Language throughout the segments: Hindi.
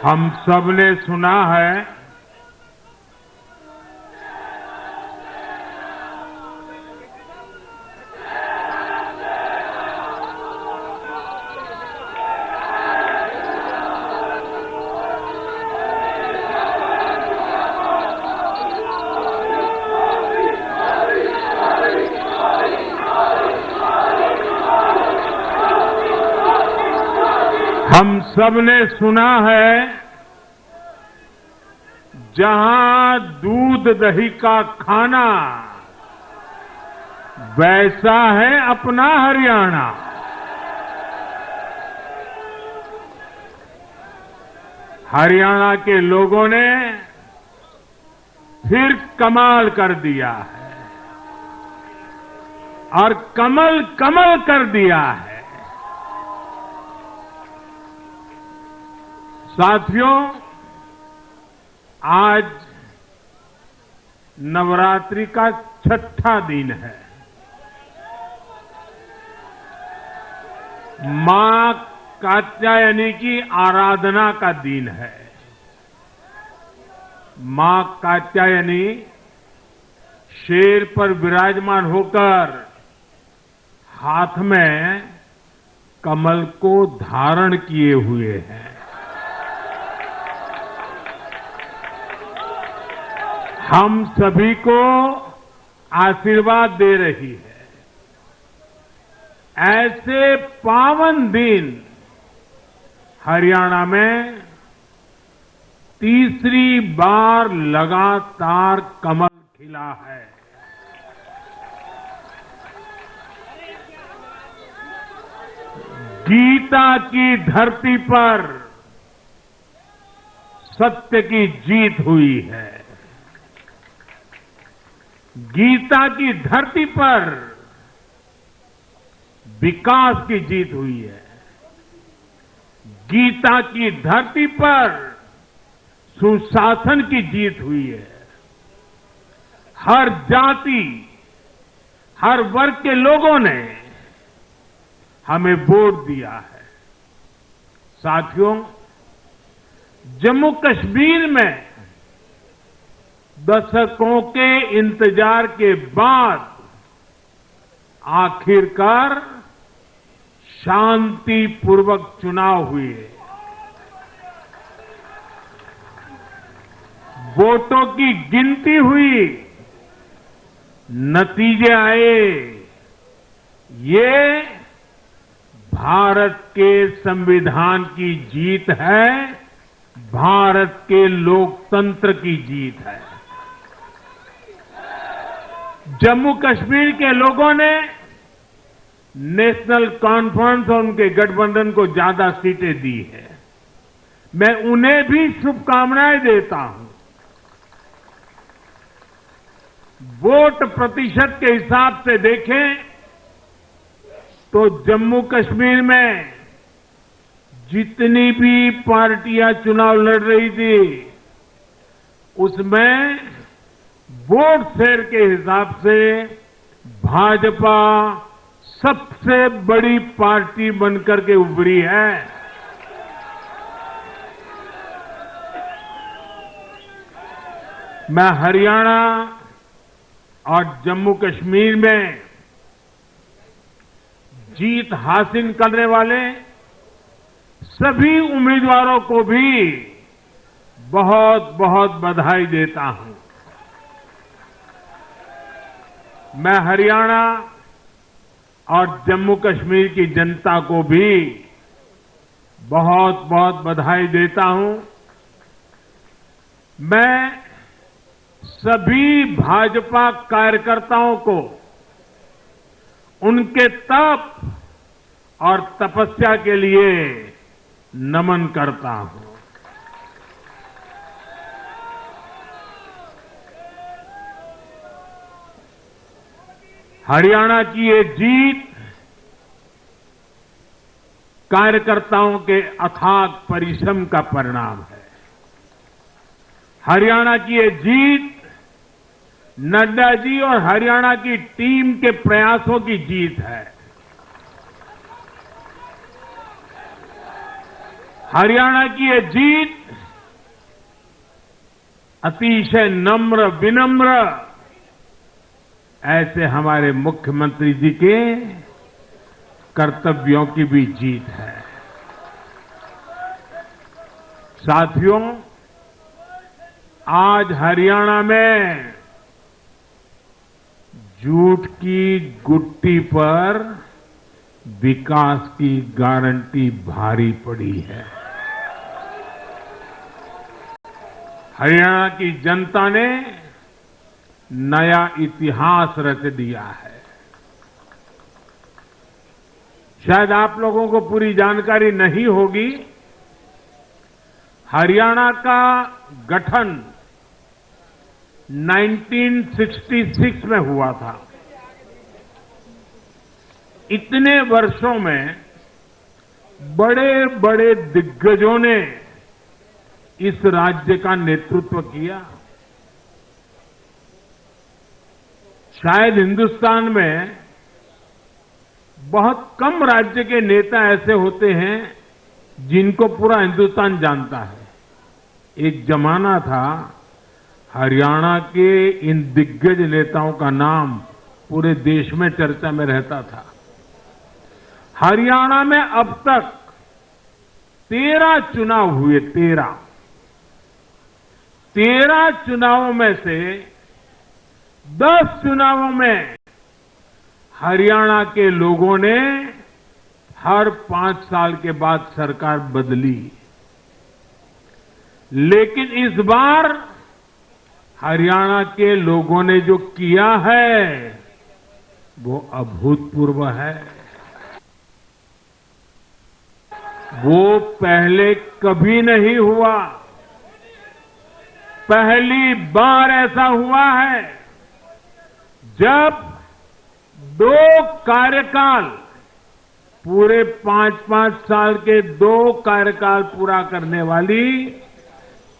हम सब ने सुना है हम सब ने सुना है जहां दूध दही का खाना वैसा है अपना हरियाणा। हरियाणा के लोगों ने फिर कमाल कर दिया है और कमल कमल कर दिया है। साथियों, आज नवरात्रि का छठा दिन है। मां कात्यायनी की आराधना का दिन है। मां कात्यायनी शेर पर विराजमान होकर हाथ में कमल को धारण किए हुए हैं। हम सभी को आशीर्वाद दे रही है। ऐसे पावन दिन हरियाणा में तीसरी बार लगातार कमल खिला है। गीता की धरती पर सत्य की जीत हुई है। गीता की धरती पर विकास की जीत हुई है। गीता की धरती पर सुशासन की जीत हुई है। हर जाति, हर वर्ग के लोगों ने हमें वोट दिया है। साथियों, जम्मू कश्मीर में दशकों के इंतजार के बाद आखिरकार शांतिपूर्वक चुनाव हुए। वोटों की गिनती हुई, नतीजे आए। ये भारत के संविधान की जीत है, भारत के लोकतंत्र की जीत है। जम्मू कश्मीर के लोगों ने नेशनल कॉन्फ्रेंस और उनके गठबंधन को ज्यादा सीटें दी है। मैं उन्हें भी शुभकामनाएं देता हूं। वोट प्रतिशत के हिसाब से देखें तो जम्मू कश्मीर में जितनी भी पार्टियां चुनाव लड़ रही थी, उसमें वोट शेयर के हिसाब से भाजपा सबसे बड़ी पार्टी बनकर के उभरी है। मैं हरियाणा और जम्मू कश्मीर में जीत हासिल करने वाले सभी उम्मीदवारों को भी बहुत बहुत बधाई देता हूं। मैं हरियाणा और जम्मू कश्मीर की जनता को भी बहुत बहुत बधाई देता हूं। मैं सभी भाजपा कार्यकर्ताओं को उनके तप और तपस्या के लिए नमन करता हूं। हरियाणा की ये जीत कार्यकर्ताओं के अथाक परिश्रम का परिणाम है। हरियाणा की ये जीत नड्डा जी और हरियाणा की टीम के प्रयासों की जीत है। हरियाणा की ये जीत अतिशय नम्र विनम्र ऐसे हमारे मुख्यमंत्री जी के कर्तव्यों की भी जीत है। साथियों, आज हरियाणा में झूठ की गुट्टी पर विकास की गारंटी भारी पड़ी है। हरियाणा की जनता ने नया इतिहास रच दिया है। शायद आप लोगों को पूरी जानकारी नहीं होगी, हरियाणा का गठन 1966 में हुआ था। इतने वर्षों में बड़े बड़े दिग्गजों ने इस राज्य का नेतृत्व किया। शायद हिंदुस्तान में बहुत कम राज्य के नेता ऐसे होते हैं जिनको पूरा हिंदुस्तान जानता है। एक जमाना था हरियाणा के इन दिग्गज नेताओं का नाम पूरे देश में चर्चा में रहता था। हरियाणा में अब तक 13 चुनाव हुए। 13 चुनावों में से 10 चुनावों में हरियाणा के लोगों ने हर 5 साल के बाद सरकार बदली, लेकिन इस बार हरियाणा के लोगों ने जो किया है वो अभूतपूर्व है। वो पहले कभी नहीं हुआ। पहली बार ऐसा हुआ है जब 2 कार्यकाल, पूरे 5-5 साल के 2 कार्यकाल पूरा करने वाली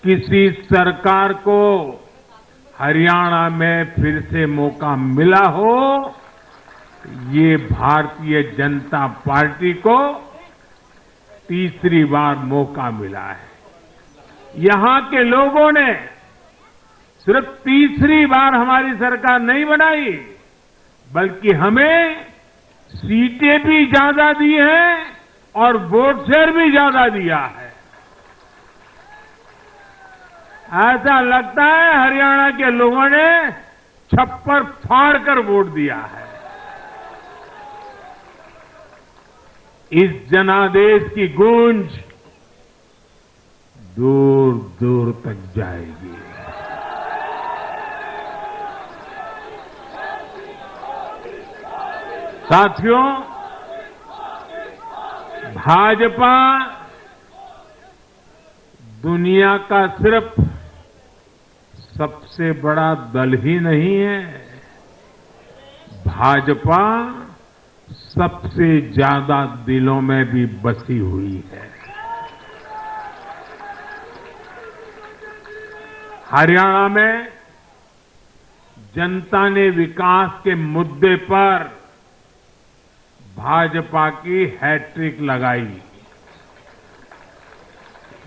किसी सरकार को हरियाणा में फिर से मौका मिला हो। ये भारतीय जनता पार्टी को तीसरी बार मौका मिला है। यहां के लोगों ने सिर्फ तीसरी बार हमारी सरकार नहीं बनाई, बल्कि हमें सीटें भी ज्यादा दी हैं और वोट शेयर भी ज्यादा दिया है। ऐसा लगता है हरियाणा के लोगों ने छप्पर फाड़ कर वोट दिया है। इस जनादेश की गूंज दूर दूर तक जाएगी। साथियों, भाजपा दुनिया का सिर्फ सबसे बड़ा दल ही नहीं है, भाजपा सबसे ज्यादा दिलों में भी बसी हुई है। हरियाणा में जनता ने विकास के मुद्दे पर भाजपा की हैट्रिक लगाई।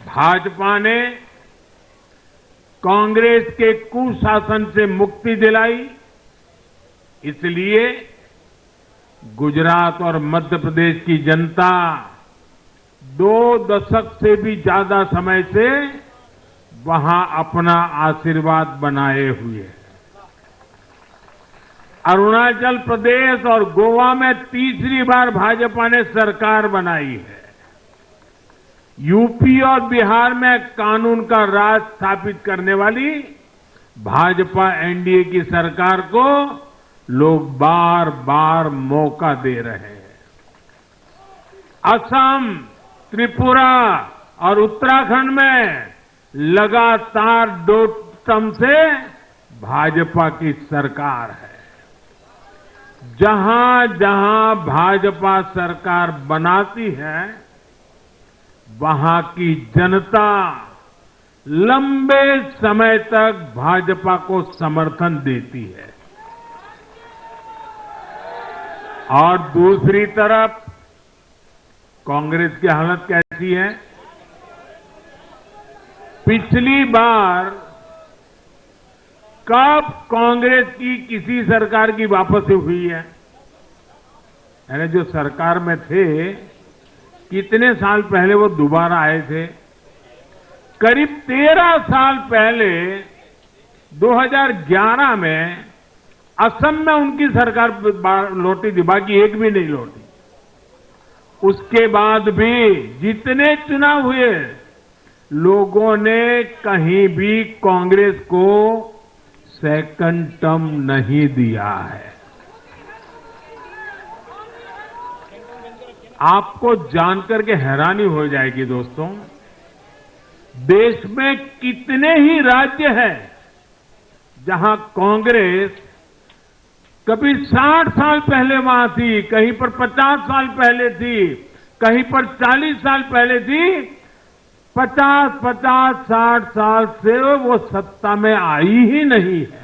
भाजपा ने कांग्रेस के कुशासन से मुक्ति दिलाई। इसलिए गुजरात और मध्य प्रदेश की जनता 2 दशक से भी ज्यादा समय से वहां अपना आशीर्वाद बनाए हुए है। अरुणाचल प्रदेश और गोवा में तीसरी बार भाजपा ने सरकार बनाई है। यूपी और बिहार में कानून का राज स्थापित करने वाली भाजपा एनडीए की सरकार को लोग बार बार मौका दे रहे हैं। असम, त्रिपुरा और उत्तराखंड में लगातार 2 टर्म से भाजपा की सरकार है। जहां जहां भाजपा सरकार बनाती है, वहां की जनता लंबे समय तक भाजपा को समर्थन देती है। और दूसरी तरफ कांग्रेस की हालत कैसी है? पिछली बार कब कांग्रेस की किसी सरकार की वापसी हुई है? यानी जो सरकार में थे, कितने साल पहले वो दोबारा आए थे? करीब 13 साल पहले 2011 में असम में उनकी सरकार लौटी थी, बाकी एक भी नहीं लौटी। उसके बाद भी जितने चुनाव हुए, लोगों ने कहीं भी कांग्रेस को सेकंड टर्म नहीं दिया है। आपको जानकर के हैरानी हो जाएगी दोस्तों, देश में कितने ही राज्य हैं जहां कांग्रेस कभी 60 साल पहले वहां थी, कहीं पर 50 साल पहले थी, कहीं पर 40 साल पहले थी, 50-60 साल से वो सत्ता में आई ही नहीं है।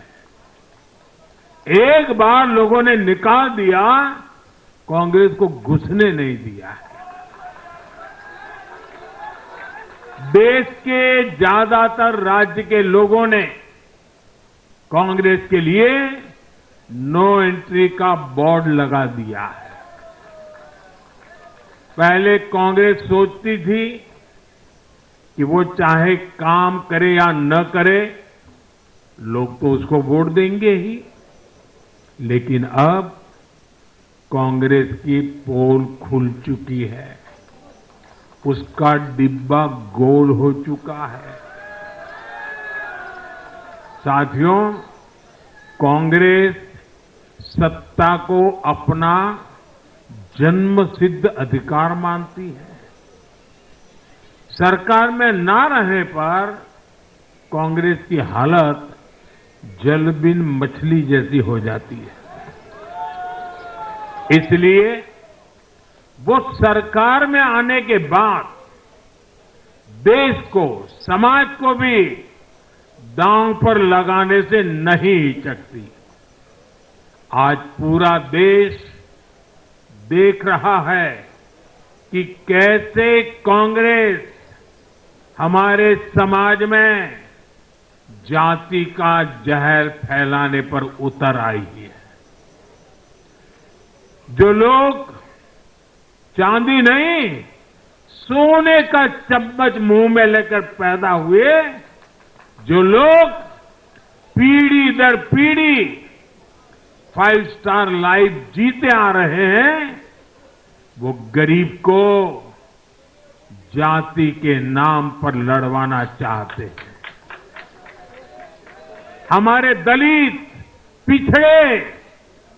एक बार लोगों ने निकाल दिया, कांग्रेस को घुसने नहीं दिया है। देश के ज्यादातर राज्य के लोगों ने कांग्रेस के लिए नो एंट्री का बोर्ड लगा दिया है। पहले कांग्रेस सोचती थी कि वो चाहे काम करे या न करे, लोग तो उसको वोट देंगे ही। लेकिन अब कांग्रेस की पोल खुल चुकी है, उसका डिब्बा गोल हो चुका है। साथियों, कांग्रेस सत्ता को अपना जन्मसिद्ध अधिकार मानती है। सरकार में ना रहने पर कांग्रेस की हालत जल बिन मछली जैसी हो जाती है। इसलिए वो सरकार में आने के बाद देश को, समाज को भी दांव पर लगाने से नहीं हिचकती। आज पूरा देश देख रहा है कि कैसे कांग्रेस हमारे समाज में जाति का जहर फैलाने पर उतर आई है। जो लोग चांदी नहीं, सोने का चम्मच मुंह में लेकर पैदा हुए, जो लोग पीढ़ी दर पीढ़ी 5 स्टार लाइफ जीते आ रहे हैं, वो गरीब को जाति के नाम पर लड़वाना चाहते हैं। हमारे दलित, पिछड़े,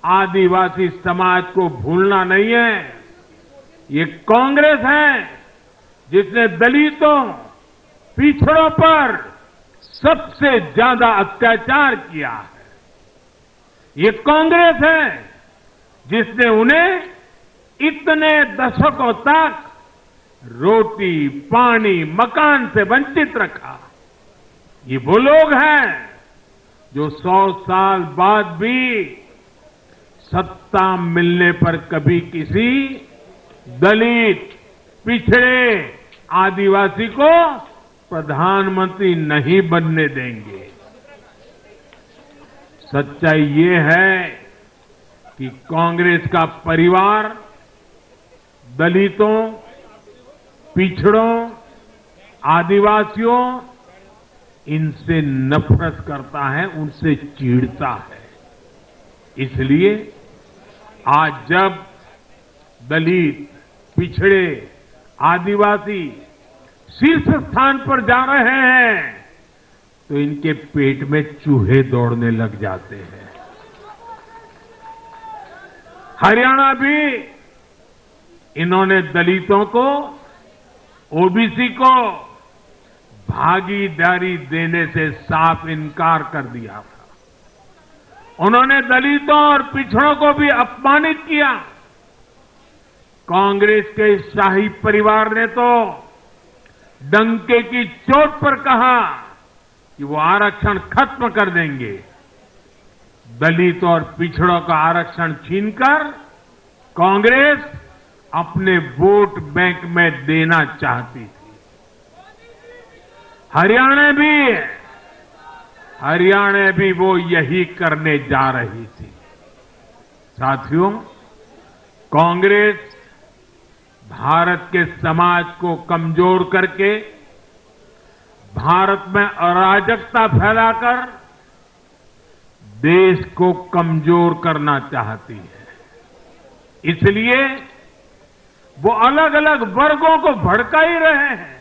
आदिवासी समाज को भूलना नहीं है। ये कांग्रेस है जिसने दलितों, पिछड़ों पर सबसे ज्यादा अत्याचार किया है। ये कांग्रेस है जिसने उन्हें इतने दशकों तक रोटी, पानी, मकान से वंचित रखा। ये वो लोग हैं जो 100 साल बाद भी सत्ता मिलने पर कभी किसी दलित, पिछड़े, आदिवासी को प्रधानमंत्री नहीं बनने देंगे। सच्चाई ये है कि कांग्रेस का परिवार दलितों, पिछड़ों, आदिवासियों, इनसे नफरत करता है, उनसे चिढ़ता है। इसलिए आज जब दलित, पिछड़े, आदिवासी शीर्ष स्थान पर जा रहे हैं, तो इनके पेट में चूहे दौड़ने लग जाते हैं। हरियाणा भी इन्होंने दलितों को, ओबीसी को भागीदारी देने से साफ इनकार कर दिया था। उन्होंने दलितों और पिछड़ों को भी अपमानित किया। कांग्रेस के शाही परिवार ने तो डंके की चोट पर कहा कि वो आरक्षण खत्म कर देंगे। दलित और पिछड़ों का आरक्षण छीनकर कांग्रेस अपने वोट बैंक में देना चाहती थी। हरियाणा भी वो यही करने जा रही थी। साथियों, कांग्रेस भारत के समाज को कमजोर करके, भारत में अराजकता फैलाकर देश को कमजोर करना चाहती है। इसलिए वो अलग अलग वर्गों को भड़का ही रहे हैं,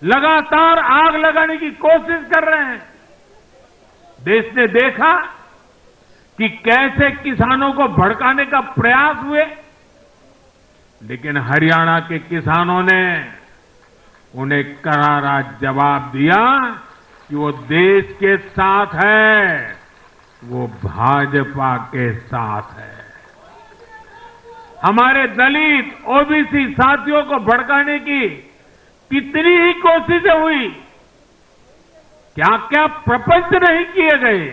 लगातार आग लगाने की कोशिश कर रहे हैं। देश ने देखा कि कैसे किसानों को भड़काने का प्रयास हुए, लेकिन हरियाणा के किसानों ने उन्हें करारा जवाब दिया कि वो देश के साथ है, वो भाजपा के साथ है। हमारे दलित, ओबीसी साथियों को भड़काने की कितनी ही कोशिशें हुई, क्या क्या प्रपंच नहीं किए गए,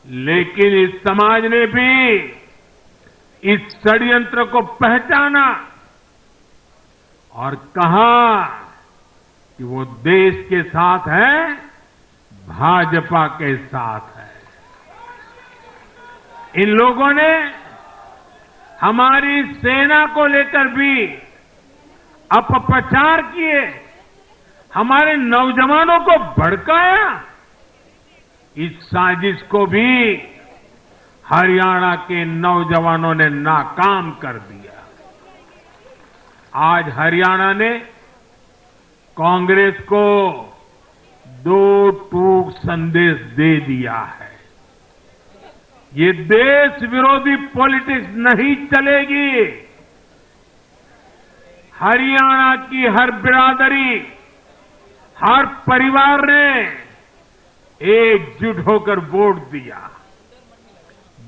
लेकिन इस समाज ने भी इस षड्यंत्र को पहचाना और कहा कि वो देश के साथ है, भाजपा के साथ है। इन लोगों ने हमारी सेना को लेकर भी अपप्रचार किए, हमारे नौजवानों को भड़काया। इस साजिश को भी हरियाणा के नौजवानों ने नाकाम कर दिया। आज हरियाणा ने कांग्रेस को दो टूक संदेश दे दिया है। ये देश विरोधी पॉलिटिक्स नहीं चलेगी। हरियाणा की हर बिरादरी, हर परिवार ने एकजुट होकर वोट दिया,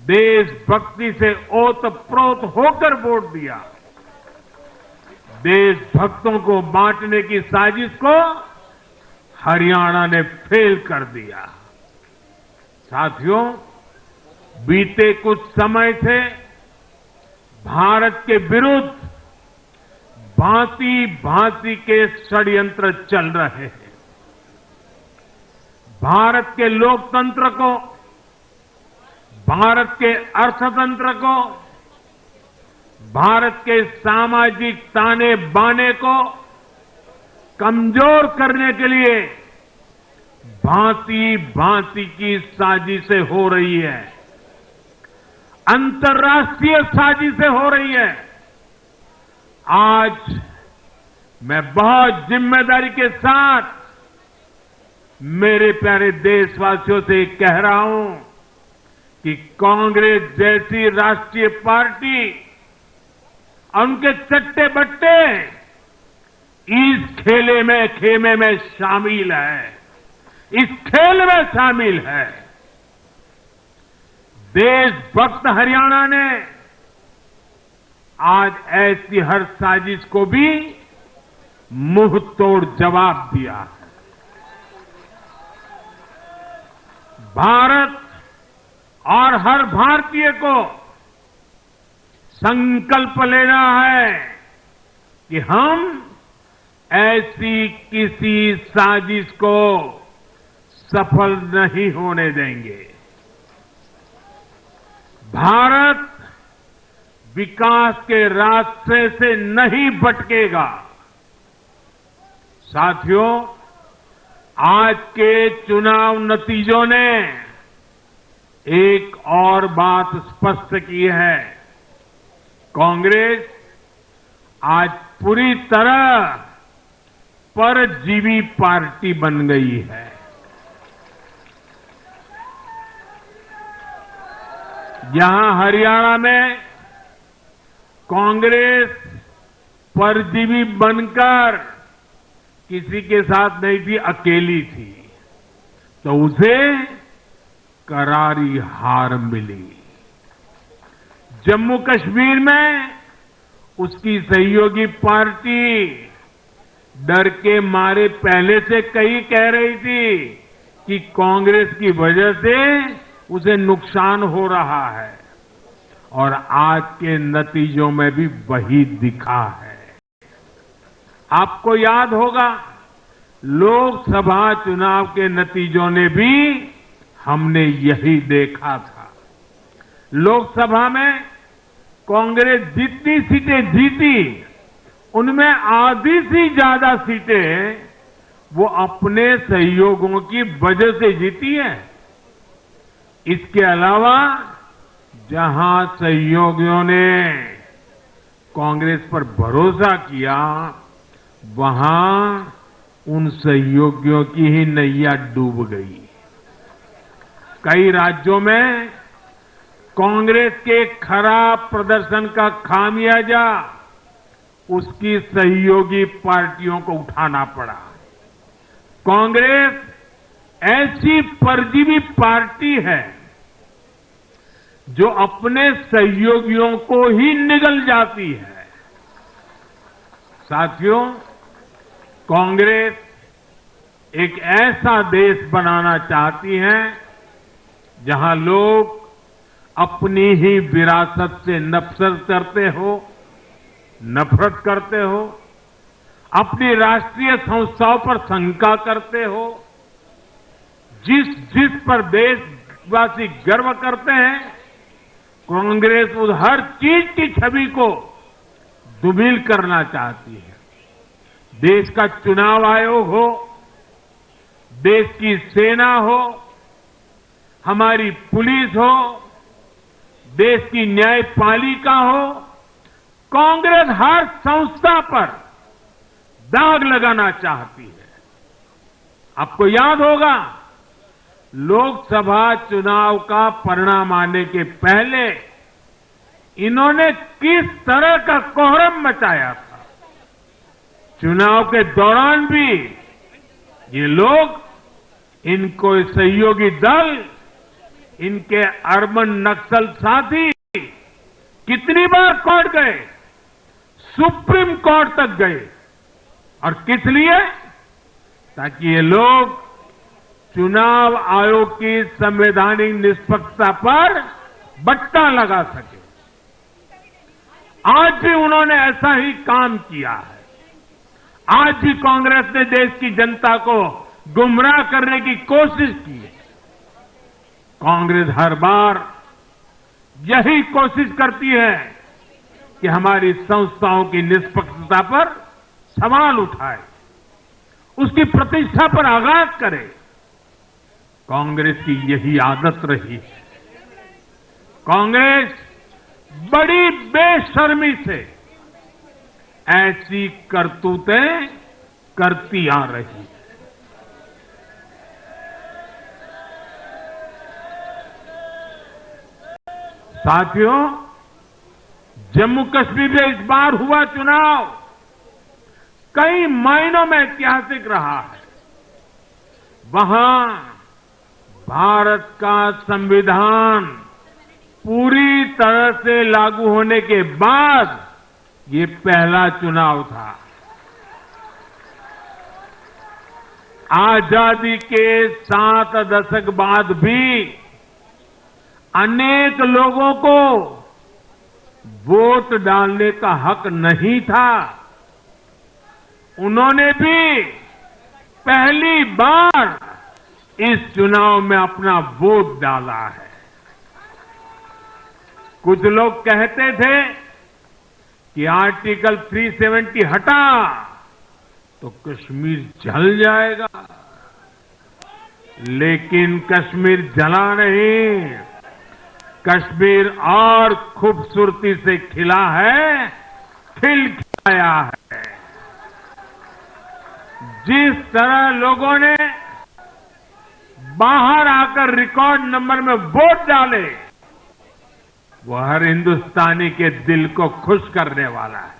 देशभक्ति से ओतप्रोत होकर वोट दिया। देशभक्तों को बांटने की साजिश को हरियाणा ने फेल कर दिया। साथियों, बीते कुछ समय से भारत के विरुद्ध भांति भांति के षड्यंत्र चल रहे हैं। भारत के लोकतंत्र को, भारत के अर्थतंत्र को, भारत के सामाजिक ताने बाने को कमजोर करने के लिए भांति भांति की साजिशें हो रही है, अंतर्राष्ट्रीय साजिशें हो रही है। आज मैं बहुत जिम्मेदारी के साथ मेरे प्यारे देशवासियों से कह रहा हूं कि कांग्रेस जैसी राष्ट्रीय पार्टी, उनके चट्टे बट्टे इस खेमे में शामिल है, इस खेल में शामिल है। देशभक्त हरियाणा ने आज ऐसी हर साजिश को भी मुंह तोड़ जवाब दिया है। भारत और हर भारतीय को संकल्प लेना है कि हम ऐसी किसी साजिश को सफल नहीं होने देंगे। भारत विकास के रास्ते से नहीं भटकेगा। साथियों, आज के चुनाव नतीजों ने एक और बात स्पष्ट की है। कांग्रेस आज पूरी तरह परजीवी पार्टी बन गई है। यहां हरियाणा में कांग्रेस परजीवी बनकर किसी के साथ नहीं थी, अकेली थी, तो उसे करारी हार मिली। जम्मू कश्मीर में उसकी सहयोगी पार्टी डर के मारे पहले से कई कह रही थी कि कांग्रेस की वजह से उसे नुकसान हो रहा है, और आज के नतीजों में भी वही दिखा है। आपको याद होगा लोकसभा चुनाव के नतीजों ने भी हमने यही देखा था। लोकसभा में कांग्रेस जितनी सीटें जीती, उनमें आधी से ज्यादा सीटें वो अपने सहयोगियों की वजह से जीती है। इसके अलावा जहां सहयोगियों ने कांग्रेस पर भरोसा किया, वहां उन सहयोगियों की ही नैया डूब गई। कई राज्यों में कांग्रेस के खराब प्रदर्शन का खामियाजा उसकी सहयोगी पार्टियों को उठाना पड़ा। कांग्रेस ऐसी परजीवी पार्टी है जो अपने सहयोगियों को ही निगल जाती है। साथियों, कांग्रेस एक ऐसा देश बनाना चाहती है जहां लोग अपनी ही विरासत से नफरत करते हो, अपनी राष्ट्रीय संस्थाओं पर शंका करते हो। जिस पर देशवासी गर्व करते हैं, कांग्रेस उस हर चीज की छवि को धूमिल करना चाहती है। देश का चुनाव आयोग हो, देश की सेना हो, हमारी पुलिस हो, देश की न्यायपालिका हो, कांग्रेस हर संस्था पर दाग लगाना चाहती है। आपको याद होगा, लोकसभा चुनाव का परिणाम आने के पहले इन्होंने किस तरह का कोहराम मचाया था। चुनाव के दौरान भी ये लोग, इनको सहयोगी दल, इनके अर्बन नक्सल साथी कितनी बार कोर्ट गए, सुप्रीम कोर्ट तक गए। और किस लिए? ताकि ये लोग चुनाव आयोग की संवैधानिक निष्पक्षता पर बट्टा लगा सके। आज भी उन्होंने ऐसा ही काम किया है। आज भी कांग्रेस ने देश की जनता को गुमराह करने की कोशिश की है। कांग्रेस हर बार यही कोशिश करती है कि हमारी संस्थाओं की निष्पक्षता पर सवाल उठाए, उसकी प्रतिष्ठा पर आघात करे। कांग्रेस की यही आदत रही है। कांग्रेस बड़ी बेशर्मी से ऐसी करतूतें करती आ रही है। साथियों, जम्मू कश्मीर में इस बार हुआ चुनाव कई मायनों में ऐतिहासिक रहा है। वहां भारत का संविधान पूरी तरह से लागू होने के बाद ये पहला चुनाव था। आजादी के 7 दशक बाद भी अनेक लोगों को वोट डालने का हक नहीं था। उन्होंने भी पहली बार इस चुनाव में अपना वोट डाला है। कुछ लोग कहते थे कि आर्टिकल 370 हटा तो कश्मीर जल जाएगा, लेकिन कश्मीर जला नहीं, कश्मीर और खूबसूरती से खिला है, खिलखिलाया है। जिस तरह लोगों ने बाहर आकर रिकॉर्ड नंबर में वोट डाले, वो हर हिंदुस्तानी के दिल को खुश करने वाला है।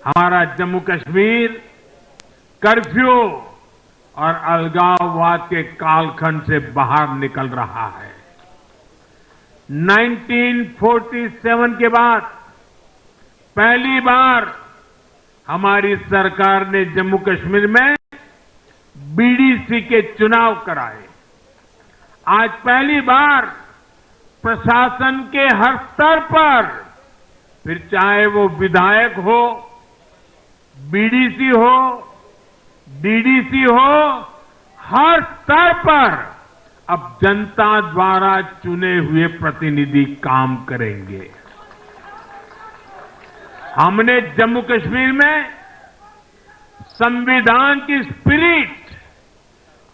हमारा जम्मू कश्मीर कर्फ्यू और अलगाववाद के कालखंड से बाहर निकल रहा है। 1947 के बाद पहली बार हमारी सरकार ने जम्मू कश्मीर में बीडीसी के चुनाव कराए। आज पहली बार प्रशासन के हर स्तर पर, फिर चाहे वो विधायक हो, बीडीसी हो डीडीसी हो, हर स्तर पर अब जनता द्वारा चुने हुए प्रतिनिधि काम करेंगे। हमने जम्मू कश्मीर में संविधान की स्पिरिट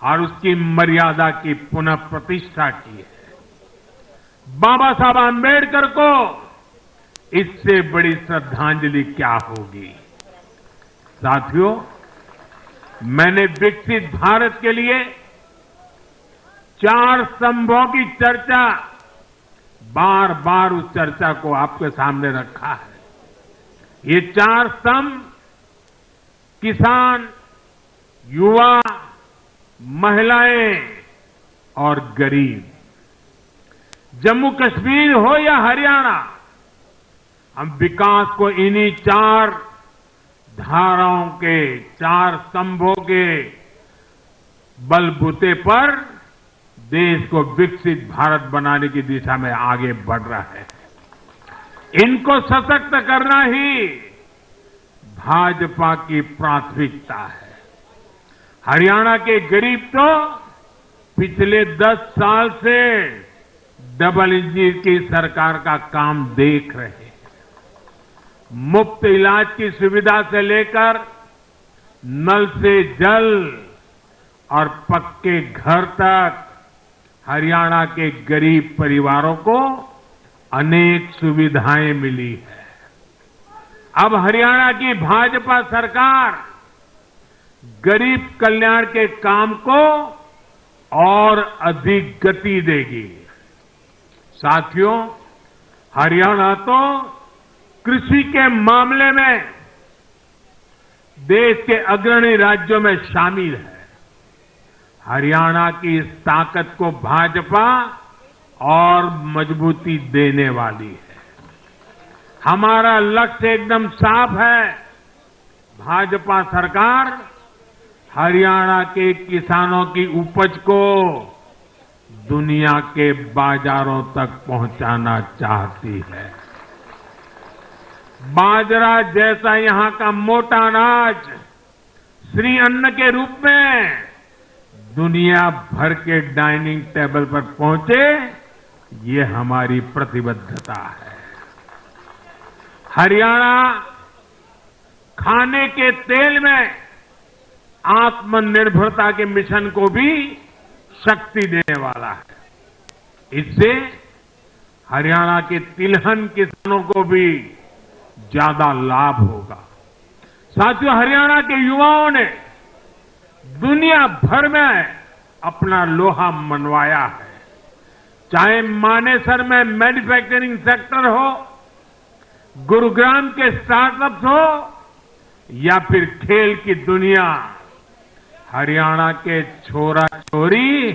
और उसकी मर्यादा की पुनः प्रतिष्ठा की है। बाबा साहब आम्बेडकर को इससे बड़ी श्रद्धांजलि क्या होगी। साथियों, मैंने विकसित भारत के लिए 4 स्तंभों की चर्चा बार बार उस चर्चा को आपके सामने रखा है। ये 4 स्तंभ किसान, युवा, महिलाएं और गरीब। जम्मू कश्मीर हो या हरियाणा, हम विकास को इन्हीं 4 धाराओं के, 4 स्तंभों के बलबूते पर देश को विकसित भारत बनाने की दिशा में आगे बढ़ रहा है। इनको सशक्त करना ही भाजपा की प्राथमिकता है। हरियाणा के गरीब तो पिछले 10 साल से डबल इंजन की सरकार का काम देख रहे हैं। मुफ्त इलाज की सुविधा से लेकर नल से जल और पक्के घर तक हरियाणा के गरीब परिवारों को अनेक सुविधाएं मिली है। अब हरियाणा की भाजपा सरकार गरीब कल्याण के काम को और अधिक गति देगी। साथियों, हरियाणा तो कृषि के मामले में देश के अग्रणी राज्यों में शामिल है। हरियाणा की इस ताकत को भाजपा और मजबूती देने वाली है। हमारा लक्ष्य एकदम साफ है। भाजपा सरकार हरियाणा के किसानों की उपज को दुनिया के बाजारों तक पहुंचाना चाहती है। बाजरा जैसा यहां का मोटा अनाज श्री अन्न के रूप में दुनिया भर के डाइनिंग टेबल पर पहुंचे, ये हमारी प्रतिबद्धता है। हरियाणा खाने के तेल में आत्मनिर्भरता के मिशन को भी शक्ति देने वाला है। इससे हरियाणा के तिलहन किसानों को भी ज्यादा लाभ होगा। साथियों, हरियाणा के युवाओं ने दुनिया भर में अपना लोहा मनवाया है। चाहे मानेसर में मैन्युफैक्चरिंग सेक्टर हो, गुरुग्राम के स्टार्टअप्स हो या फिर खेल की दुनिया, हरियाणा के छोरा छोरी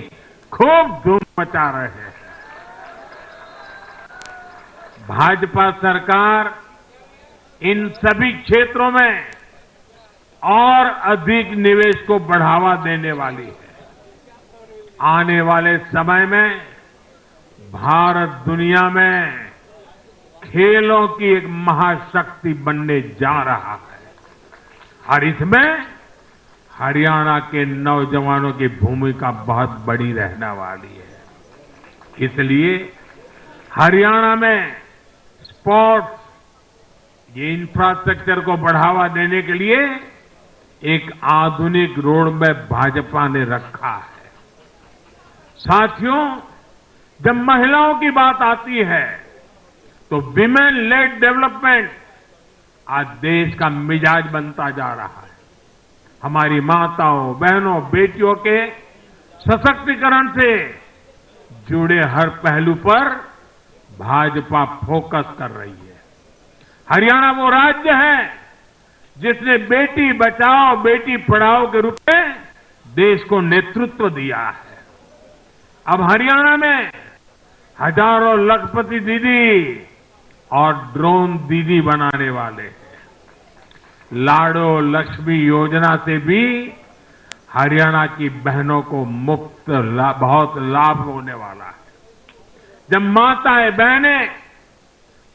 खूब धूम मचा रहे हैं। भाजपा सरकार इन सभी क्षेत्रों में और अधिक निवेश को बढ़ावा देने वाली है। आने वाले समय में भारत दुनिया में खेलों की एक महाशक्ति बनने जा रहा है और इसमें हरियाणा के नौजवानों की भूमिका बहुत बड़ी रहने वाली है। इसलिए हरियाणा में स्पोर्ट्स, ये इंफ्रास्ट्रक्चर को बढ़ावा देने के लिए एक आधुनिक रोड मैप भाजपा ने रखा है। साथियों, जब महिलाओं की बात आती है तो विमेन लेड डेवलपमेंट आज देश का मिजाज बनता जा रहा है। हमारी माताओं, बहनों, बेटियों के सशक्तिकरण से जुड़े हर पहलू पर भाजपा फोकस कर रही है। हरियाणा वो राज्य है जिसने बेटी बचाओ बेटी पढ़ाओ के रूप में देश को नेतृत्व दिया है। अब हरियाणा में हजारों लखपति दीदी और ड्रोन दीदी बनाने वाले हैं। लाडो लक्ष्मी योजना से भी हरियाणा की बहनों को मुफ्त बहुत लाभ होने वाला है। जब माताएं बहनें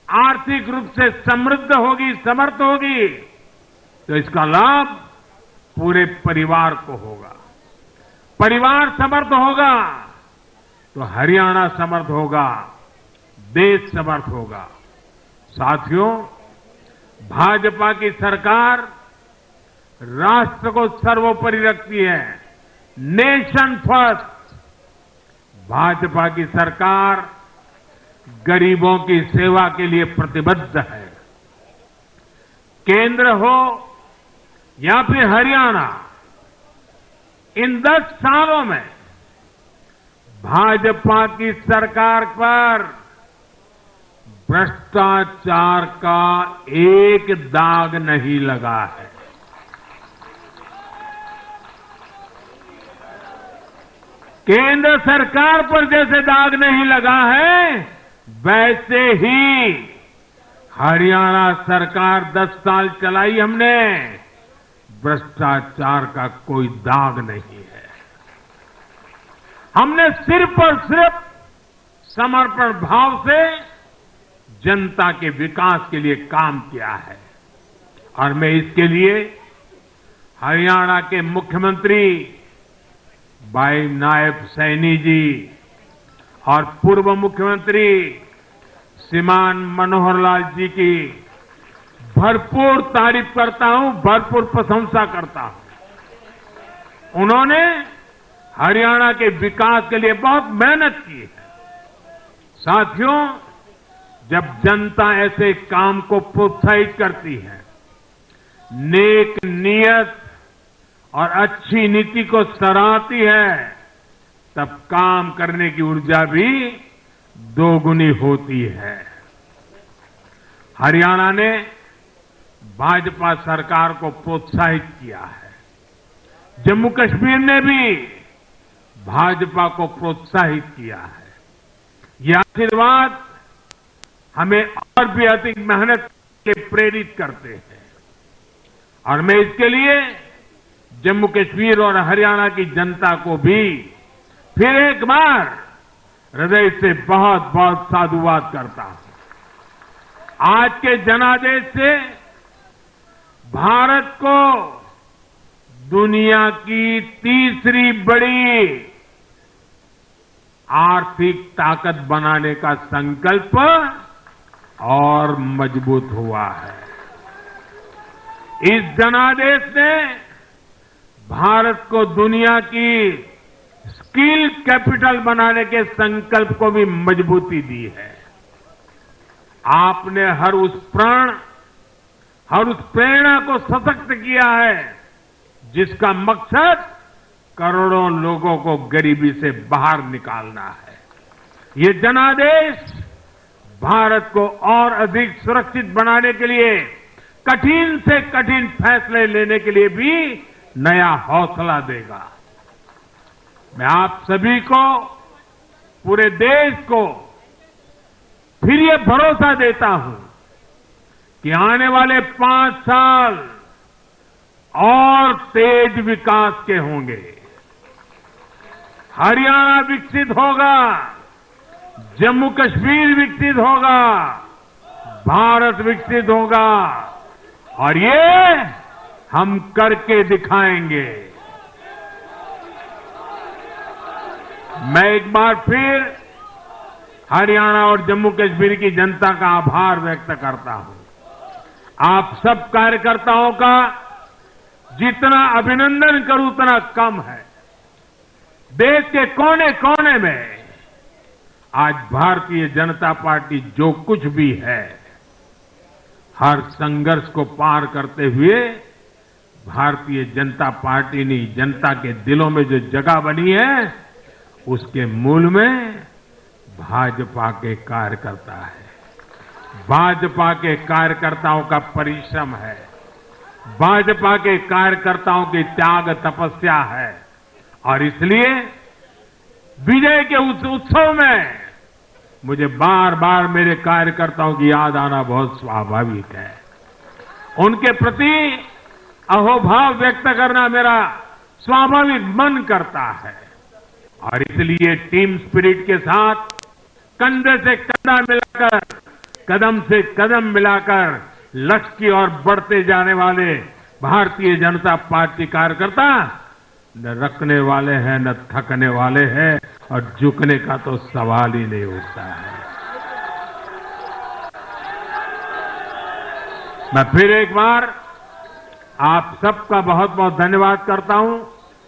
आर्थिक रूप से समृद्ध होगी, समर्थ होगी, तो इसका लाभ पूरे परिवार को होगा। परिवार समर्थ होगा तो हरियाणा समर्थ होगा, देश समर्थ होगा। साथियों, भाजपा की सरकार राष्ट्र को सर्वोपरि रखती है, नेशन फर्स्ट। भाजपा की सरकार गरीबों की सेवा के लिए प्रतिबद्ध है। केंद्र हो या फिर हरियाणा, इन 10 सालों में भाजपा की सरकार पर भ्रष्टाचार का एक दाग नहीं लगा है। केंद्र सरकार पर जैसे दाग नहीं लगा है, वैसे ही हरियाणा सरकार 10 साल चलाई हमने, भ्रष्टाचार का कोई दाग नहीं है। हमने सिर्फ और सिर्फ समर्पण भाव से जनता के विकास के लिए काम किया है और मैं इसके लिए हरियाणा के मुख्यमंत्री भाई नायब सैनी जी और पूर्व मुख्यमंत्री श्रीमान मनोहर लाल जी की भरपूर तारीफ करता हूं, भरपूर प्रशंसा करता हूं। उन्होंने हरियाणा के विकास के लिए बहुत मेहनत की है। साथियों, जब जनता ऐसे काम को प्रोत्साहित करती है, नेक नियत और अच्छी नीति को सराहती है, तब काम करने की ऊर्जा भी दोगुनी होती है। हरियाणा ने भाजपा सरकार को प्रोत्साहित किया है। जम्मू कश्मीर ने भी भाजपा को प्रोत्साहित किया है। यह आशीर्वाद हमें और भी अधिक मेहनत के प्रेरित करते हैं और मैं इसके लिए जम्मू कश्मीर और हरियाणा की जनता को भी फिर एक बार हृदय से बहुत बहुत साधुवाद करता हूं। आज के जनादेश से भारत को दुनिया की तीसरी बड़ी आर्थिक ताकत बनाने का संकल्प और मजबूत हुआ है। इस जनादेश ने भारत को दुनिया की स्किल कैपिटल बनाने के संकल्प को भी मजबूती दी है। आपने हर उस प्रेरणा को सशक्त किया है जिसका मकसद करोड़ों लोगों को गरीबी से बाहर निकालना है। ये जनादेश भारत को और अधिक सुरक्षित बनाने के लिए कठिन से कठिन फैसले लेने के लिए भी नया हौसला देगा। मैं आप सभी को, पूरे देश को फिर ये भरोसा देता हूं कि आने वाले 5 साल और तेज विकास के होंगे। हरियाणा विकसित होगा, जम्मू कश्मीर विकसित होगा, भारत विकसित होगा और ये हम करके दिखाएंगे। मैं एक बार फिर हरियाणा और जम्मू कश्मीर की जनता का आभार व्यक्त करता हूं। आप सब कार्यकर्ताओं का जितना अभिनंदन करूं उतना कम है। देश के कोने कोने में आज भारतीय जनता पार्टी जो कुछ भी है, हर संघर्ष को पार करते हुए भारतीय जनता पार्टी ने जनता के दिलों में जो जगह बनी है, उसके मूल में भाजपा के कार्यकर्ता है। भाजपा के कार्यकर्ताओं का परिश्रम है, भाजपा के कार्यकर्ताओं की त्याग तपस्या है और इसलिए विजय के उस उत्सव में मुझे बार बार मेरे कार्यकर्ताओं की याद आना बहुत स्वाभाविक है। उनके प्रति अहोभाव व्यक्त करना मेरा स्वाभाविक मन करता है और इसलिए टीम स्पिरिट के साथ कंधे से कंधा मिलाकर, कदम से कदम मिलाकर लक्ष्य की ओर बढ़ते जाने वाले भारतीय जनता पार्टी कार्यकर्ता न रखने वाले हैं न थकने वाले हैं और झुकने का तो सवाल ही नहीं उठता है। मैं फिर एक बार आप सबका बहुत बहुत धन्यवाद करता हूं,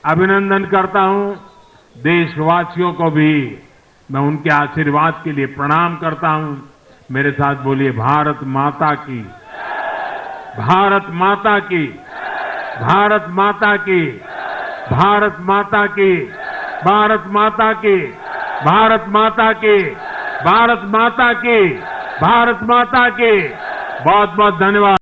अभिनंदन करता हूं। देशवासियों को भी मैं उनके आशीर्वाद के लिए प्रणाम करता हूं। मेरे साथ बोलिए भारत माता की, भारत माता की, भारत माता की, भारत माता की, भारत माता की, भारत माता की, भारत माता की, भारत माता की। बहुत बहुत धन्यवाद।